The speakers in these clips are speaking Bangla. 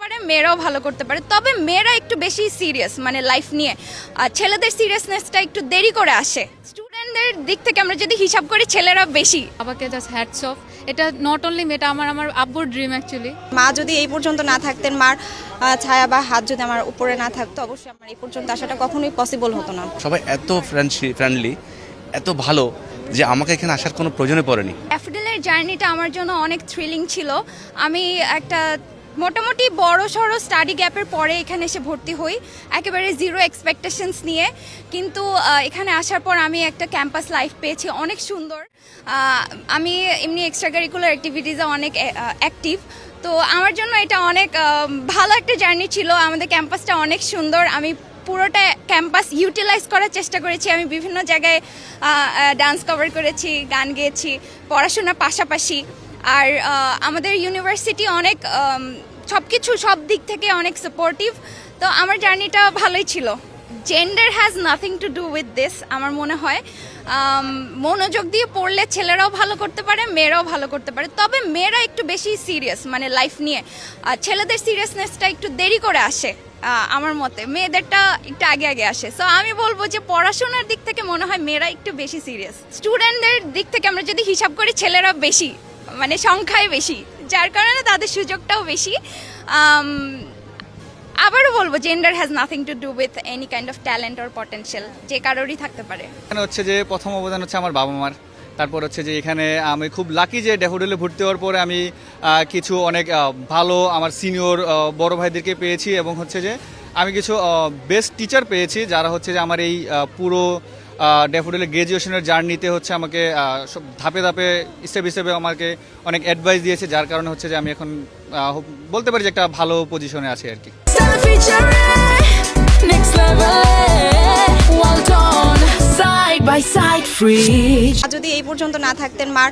পারে, মেয়েরাও ভালো করতে পারে, তবে মেয়েরা একটু বেশি সিরিয়াস মানে লাইফ নিয়ে। আর ছেলেদের সিরিয়াসনেসটা একটু দেরি করে আসে। স্টুডেন্টদের দিক থেকে আমরা যদি হিসাব করি ছেলেরা বেশি। বাবাকে জাস্ট হ্যাটস অফ। এটা নট অনলি মেয়েটা আমার আব্বুর ড্রিম অ্যাকচুয়ালি। মা যদি এই পর্যন্ত না থাকতেন, মার ছায়া বা হাত যদি আমার উপরে না থাকতো, অবশ্যই আমার এই পর্যন্ত আসাটা কখনোই পসিবল হতো না। সবাই এত ফ্রেন্ডলি, এত ভালো যে আমাকে এখানে আসার কোনো প্রয়োজনে পড়েনি। ড্যাফোডিলের জার্নিটা আমার জন্য অনেক থ্রিলিং ছিল। আমি একটা মোটামুটি বড় সড়ো স্টাডি গ্যাপের পরে এখানে এসে ভর্তি হই, একেবারে জিরো এক্সপেকটেশনস নিয়ে। কিন্তু এখানে আসার পর আমি একটা ক্যাম্পাস লাইফ পেয়েছি, অনেক সুন্দর। আমি এমনি এক্সট্রা কারিকুলার অ্যাক্টিভিটিসে অনেক অ্যাক্টিভ, তো আমার জন্য এটা অনেক ভালো একটা জার্নি ছিল। আমাদের ক্যাম্পাসটা অনেক সুন্দর, আমি পুরোটা ক্যাম্পাস ইউটিলাইজ করার চেষ্টা করেছি। আমি বিভিন্ন জায়গায় ডান্স কভার করেছি, গান গেয়েছি, পড়াশোনার পাশাপাশি। আর আমাদের ইউনিভার্সিটি অনেক সব দিক থেকে অনেক সাপোর্টিভ, তো আমার জার্নিটা ভালোই ছিল। Gender has nothing to do with this. আমার মনে হয় মনোযোগ দিয়ে পড়লে ছেলেরাও ভালো করতে পারে, মেয়েরাও ভালো করতে পারে, তবে মেয়েরা একটু বেশি সিরিয়াস মানে লাইফ নিয়ে। ছেলেদের সিরিয়াসনেসটা একটু দেরি করে আসে আমার মতে, মেয়েদেরটা একটু আগে আগে আসে। সো আমি বলবো যে পড়াশোনার দিক থেকে মনে হয় মেয়েরা একটু বেশি সিরিয়াস। স্টুডেন্টদের দিক থেকে আমরা যদি হিসাব করি ছেলেরা বেশি, মানে সংখ্যায় বেশি, যার কারণে তাদের সুযোগটাও বেশি। আবারও বলবো gender has nothing to do with any kind of talent or potential, যে কারোরই থাকতে পারে। এখানে হচ্ছে যে প্রথম অবদান হচ্ছে আমার বাবা মার। তারপর হচ্ছে যে এখানে আমি খুব লাকি যে ড্যাফোডিলে ভর্তি হওয়ার পরে আমি কিছু অনেক ভালো আমার সিনিয়র বড় ভাইদেরকে পেয়েছি, এবং হচ্ছে যে আমি কিছু বেস্ট টিচার পেয়েছি, যারা হচ্ছে যে আমার এই পুরো ড্যাফোডিলে গ্র্যাজুয়েশনের জার্নিতে হচ্ছে আমাকে সব ধাপে ধাপে স্টেপ হিসেবে আমাকে অনেক অ্যাডভাইস দিয়েছে, যার কারণে হচ্ছে যে আমি এখন বলতে পারি যে একটা ভালো পজিশনে আছি আর কি। যদি এই পর্যন্ত না থাকতেন, মার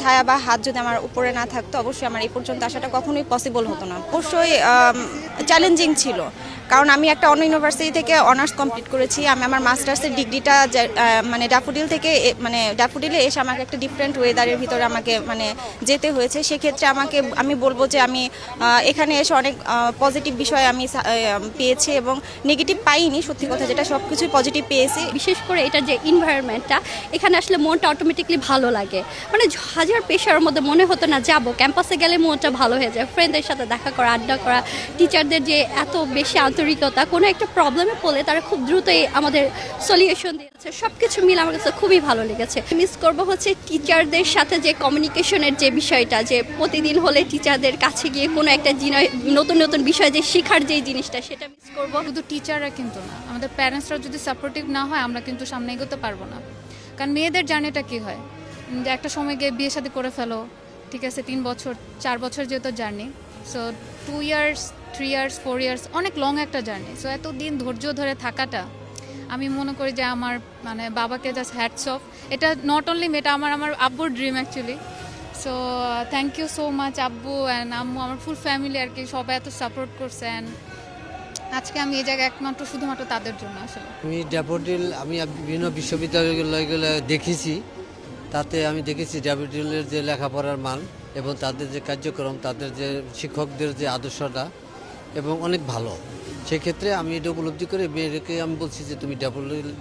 ছায়া বা হাত যদি আমার উপরে না থাকতো, অবশ্যই আমার এই পর্যন্ত আসাটা কখনোই পসিবল হতো না। অবশ্যই চ্যালেঞ্জিং ছিল, কারণ আমি একটা অন্য ইউনিভার্সিটি থেকে অনার্স কমপ্লিট করেছি। আমি আমার মাস্টার্সের ডিগ্রিটা মানে ড্যাফোডিল থেকে মানে ড্যাফোডিলে এসে আমাকে একটা ডিফারেন্ট ওয়েদারের ভিতরে আমাকে মানে যেতে হয়েছে। সেক্ষেত্রে আমি বলবো যে আমি এখানে এসে অনেক পজিটিভ বিষয় আমি পেয়েছি, এবং নেগেটিভ পাইনি, সত্যি কথা যেটা, সব কিছুই পজিটিভ পেয়েছি। বিশেষ করে এটা যে এনভায়রনমেন্টটা, এখানে আসলে মনটা অটোমেটিকলি ভালো লাগে। মানে হাজার পেশার মধ্যে মনে হতো না যাব, ক্যাম্পাসে গেলে মনটা ভালো হয়ে যায়। ফ্রেন্ডদের সাথে দেখা করা, আড্ডা করা, টিচারদের যে এত বেশি আন্তরিকতা, কোনো একটা প্রবলেমে পড়লে তারা খুব দ্রুতই আমাদের সলিউশন দিয়েছে। সব কিছু মিলে আমার কাছে খুবই ভালো লেগেছে। মিস করব হচ্ছে টিচারদের সাথে যে কমিউনিকেশনের যে বিষয়টা, যে প্রতিদিন হলে টিচারদের কাছে গিয়ে কোনো একটা নতুন নতুন বিষয় যে শেখার যে জিনিসটা, সেটা মিস করব। শুধু টিচাররা কিন্তু না, আমাদের প্যারেন্টসরাও যদি সাপোর্টিভ না হয় আমরা কিন্তু সামনে এগোতে পারবো না। কারণ মেয়েদের জার্নিটা কী হয় যে একটা সময় গিয়ে বিয়ে শাদী করে ফেলো, ঠিক আছে, 3 বছর 4 বছর যেহেতু journey, so 2 years 3 years 4 years অনেক লং একটা জার্নি। সো এতদিন ধৈর্য ধরে থাকাটা আমি মনে করি যে আমার মানে বাবাকে জাস্ট হ্যাটস অফ। এটা নট অনলি মেয়েটা আমার আব্বুর dream actually. So thank you so much আব্বু অ্যান্ড আম্মু, আমার ফুল ফ্যামিলি আর কি, সবাই এত সাপোর্ট করছে। অ্যান্ড আজকে আমি এই জায়গায় শুধুমাত্র তাদের জন্য আসলে। আমি ড্যাফোডিল আমি বিভিন্ন বিশ্ববিদ্যালয়গুলো দেখেছি, তাতে আমি দেখেছি ড্যাফোডিলের যে লেখাপড়ার মান এবং তাদের যে কার্যক্রম, তাদের যে শিক্ষকদের যে আদর্শটা এবং অনেক ভালো। সেক্ষেত্রে আমি এটা উপলব্ধি করে মেয়েদেরকে আমি বলছি যে তুমি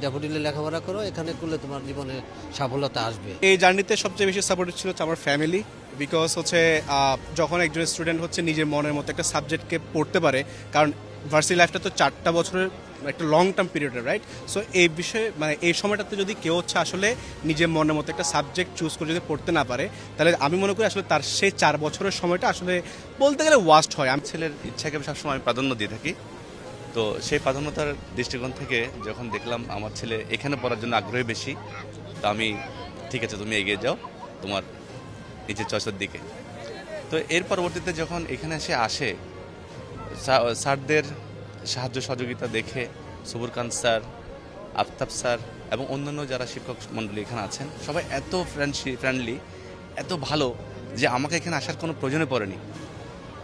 ড্যাফোডিলে লেখাপড়া করো, এখানে করলে তোমার জীবনে সফলতা আসবে। এই জার্নিতে সবচেয়ে বেশি সাপোর্টিভ ছিল আমার ফ্যামিলি, বিকজ হচ্ছে যখন একজন স্টুডেন্ট হচ্ছে নিজের মনের মতো একটা সাবজেক্টকে পড়তে পারে, কারণ ভার্সিটি লাইফটা তো 4টা বছরের একটা লং টার্ম পিরিয়ডের, রাইট? সো এই বিষয়ে মানে এই সময়টাতে যদি কেউ হচ্ছে আসলে নিজের মনের মতো একটা সাবজেক্ট চুজ করে যদি পড়তে না পারে, তাহলে আমি মনে করি আসলে তার সেই 4 বছরের সময়টা আসলে বলতে গেলে ওয়াস্ট হয়। আমি ছেলের ইচ্ছাকে সবসময় আমি প্রাধান্য দিয়ে থাকি, তো সেই প্রাধান্যতার দৃষ্টিকোণ থেকে যখন দেখলাম আমার ছেলে এখানে পড়ার জন্য আগ্রহী বেশি, তো আমি ঠিক আছে তুমি এগিয়ে যাও তোমার নিজের চয়েসের দিকে। তো এর পরবর্তীতে যখন এখানে আসে স্যারদের সাহায্য সহযোগিতা দেখে সবুর খান স্যার, আফতাব স্যার এবং অন্যান্য যারা শিক্ষক মণ্ডলী এখানে আছেন, সবাই এত ফ্রেন্ডলি, এত ভালো যে আমাকে এখানে আসার কোনো প্রয়োজনে পড়েনি।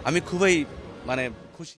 আমি খুবই মানে